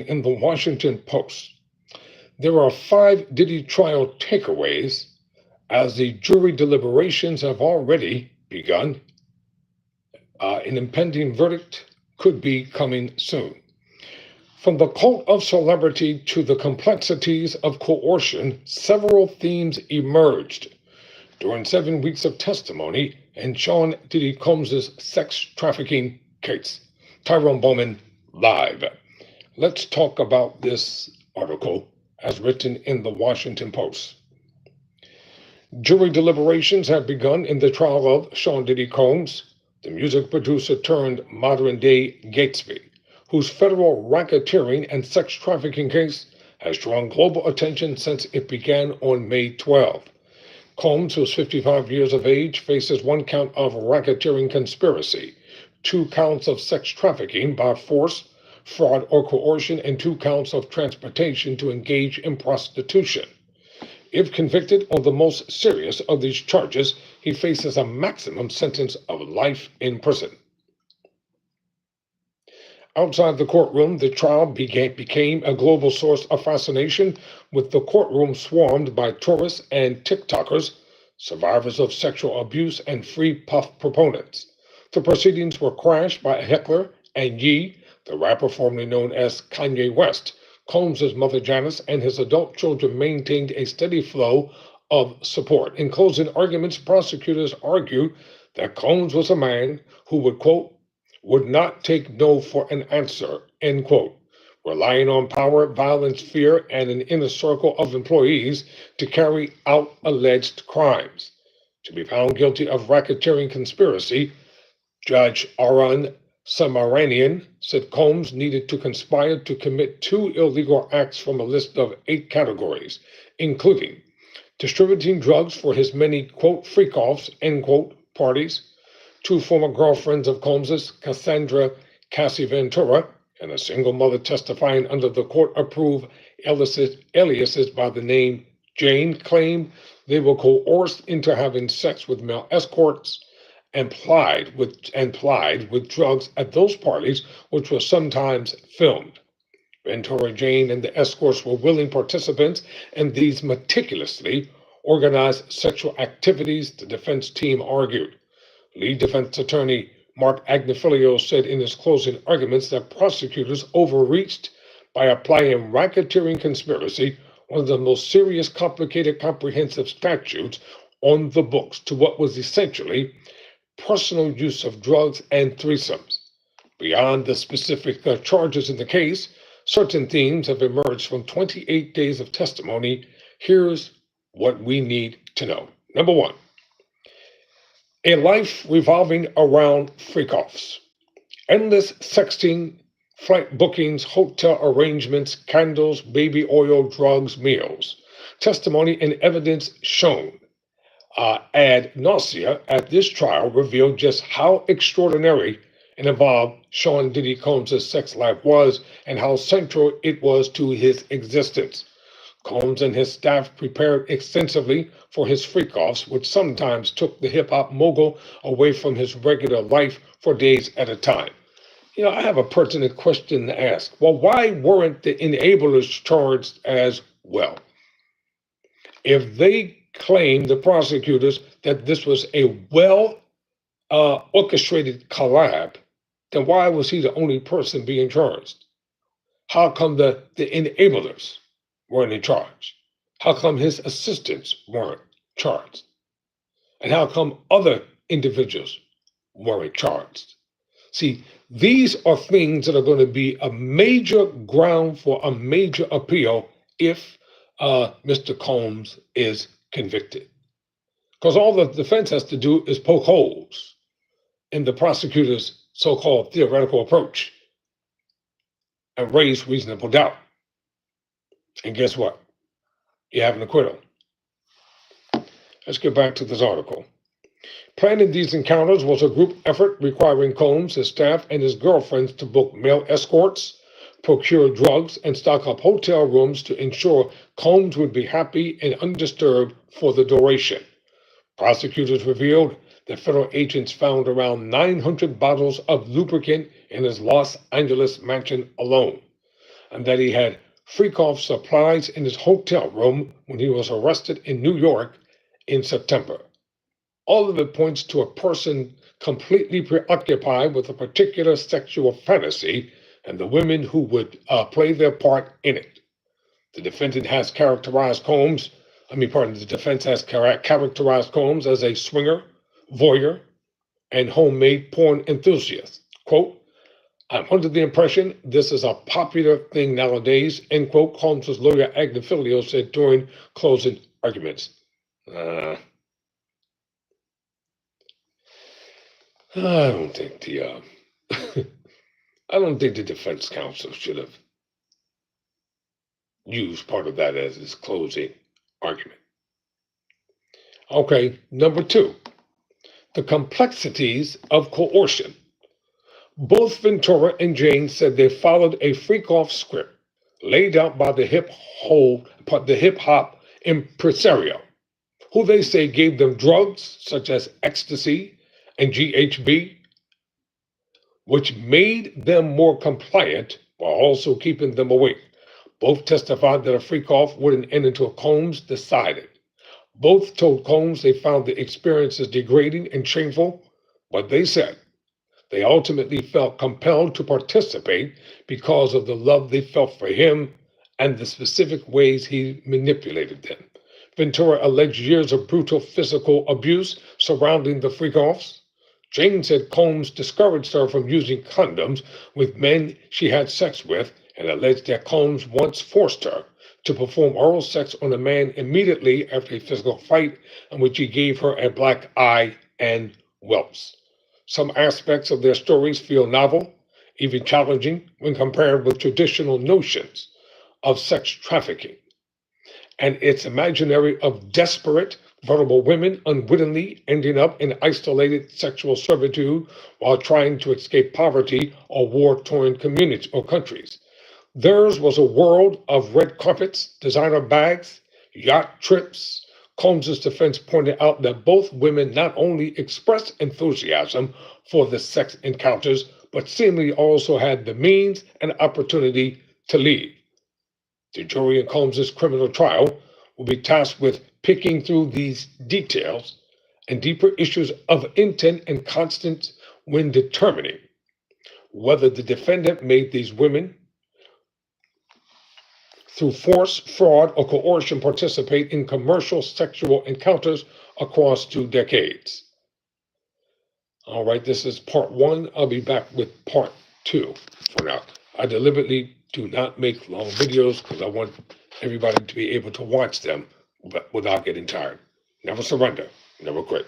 in the Washington Post. There are 5 Diddy trial takeaways as the jury deliberations have already begun. An impending verdict could be coming soon. From the cult of celebrity to the complexities of coercion, several themes emerged during 7 weeks of testimony in Sean Diddy Combs' sex trafficking case. Tyrone Bowman live. Let's talk about this article as written in the Washington Post. Jury deliberations have begun in the trial of Sean Diddy Combs, the music producer turned modern-day Gatesby, whose federal racketeering and sex trafficking case has drawn global attention since it began on May 12. Combs, who's 55 years of age, faces 1 count of racketeering conspiracy, 2 counts of sex trafficking by force, fraud, or coercion, and 2 counts of transportation to engage in prostitution. If convicted on the most serious of these charges, he faces a maximum sentence of life in prison. Outside the courtroom, the trial became a global source of fascination, with the courtroom swarmed by tourists and TikTokers, survivors of sexual abuse and free puff proponents. The proceedings were crashed by a heckler, and Ye, the rapper formerly known as Kanye West, Combs' mother Janice, and his adult children maintained a steady flow of support. In closing arguments, prosecutors argue that Combs was a man who would, quote, would not take no for an answer, end quote, relying on power, violence, fear, and an inner circle of employees to carry out alleged crimes. To be found guilty of racketeering conspiracy, Judge Arun Samaranian said Combs needed to conspire to commit 2 illegal acts from a list of 8 categories, including distributing drugs for his many, quote, freak-offs, end quote, parties, 2 former girlfriends of Combs's, Cassandra Cassie Ventura, and a single mother testifying under the court-approved aliases by the name Jane, claimed they were coerced into having sex with male escorts and plied with drugs at those parties, which were sometimes filmed. Ventura, Jane, and the escorts were willing participants in these meticulously organized sexual activities, the defense team argued. Lead defense attorney Mark Agnifilio said in his closing arguments that prosecutors overreached by applying racketeering conspiracy, one of the most serious, complicated, comprehensive statutes on the books, to what was essentially personal use of drugs and threesomes. Beyond the specific charges in the case, certain themes have emerged from 28 days of testimony. Here's what we need to know. Number 1. A life revolving around freak-offs. Endless sexting, flight bookings, hotel arrangements, candles, baby oil, drugs, meals. Testimony and evidence shown ad nausea at this trial revealed just how extraordinary and involved Sean Diddy Combs' sex life was and how central it was to his existence. Combs and his staff prepared extensively for his freak-offs, which sometimes took the hip-hop mogul away from his regular life for days at a time. I have a pertinent question to ask. Well, why weren't the enablers charged as well? If they claim, the prosecutors, that this was a orchestrated collab, then why was he the only person being charged? How come the enablers weren't in charge? How come his assistants weren't charged? And how come other individuals weren't charged? See, these are things that are going to be a major ground for a major appeal if Mr. Combs is convicted. Because all the defense has to do is poke holes in the prosecutor's so-called theoretical approach and raise reasonable doubt. And guess what? You have an acquittal. Let's get back to this article. Planning these encounters was a group effort requiring Combs, his staff, and his girlfriends to book male escorts, procure drugs, and stock up hotel rooms to ensure Combs would be happy and undisturbed for the duration. Prosecutors revealed that federal agents found around 900 bottles of lubricant in his Los Angeles mansion alone. and that he had freak-off supplies in his hotel room when he was arrested in New York in September. All of it points to a person completely preoccupied with a particular sexual fantasy and the women who would play their part in it. The defendant has characterized Combs, the defense has characterized Combs as a swinger, voyeur, and homemade porn enthusiast. Quote, I'm under the impression this is a popular thing nowadays, end quote, Combs' lawyer Agnifilio said during closing arguments. I don't think I don't think the defense counsel should have used part of that as his closing argument. Okay, number two, the complexities of coercion. Both Ventura and Jane said they followed a freak-off script laid out by the hip-hop impresario, who they say gave them drugs such as ecstasy and GHB, which made them more compliant while also keeping them awake. Both testified that a freak-off wouldn't end until Combs decided. Both told Combs they found the experiences degrading and shameful, but they said they ultimately felt compelled to participate because of the love they felt for him and the specific ways he manipulated them. Ventura alleged years of brutal physical abuse surrounding the freak-offs. Jane said Combs discouraged her from using condoms with men she had sex with and alleged that Combs once forced her to perform oral sex on a man immediately after a physical fight in which he gave her a black eye and whelps. Some aspects of their stories feel novel, even challenging when compared with traditional notions of sex trafficking and its imaginary of desperate, vulnerable women unwittingly ending up in isolated sexual servitude while trying to escape poverty or war-torn communities or countries. Theirs was a world of red carpets, designer bags, yacht trips. Combs' defense pointed out that both women not only expressed enthusiasm for the sex encounters, but seemingly also had the means and opportunity to leave. The jury in Combs' criminal trial will be tasked with picking through these details and deeper issues of intent and conscience when determining whether the defendant made these women through force, fraud, or coercion participate in commercial sexual encounters across 2 decades. All right, this is part 1. I'll be back with part 2 for now. I deliberately do not make long videos because I want everybody to be able to watch them without getting tired. Never surrender, never quit.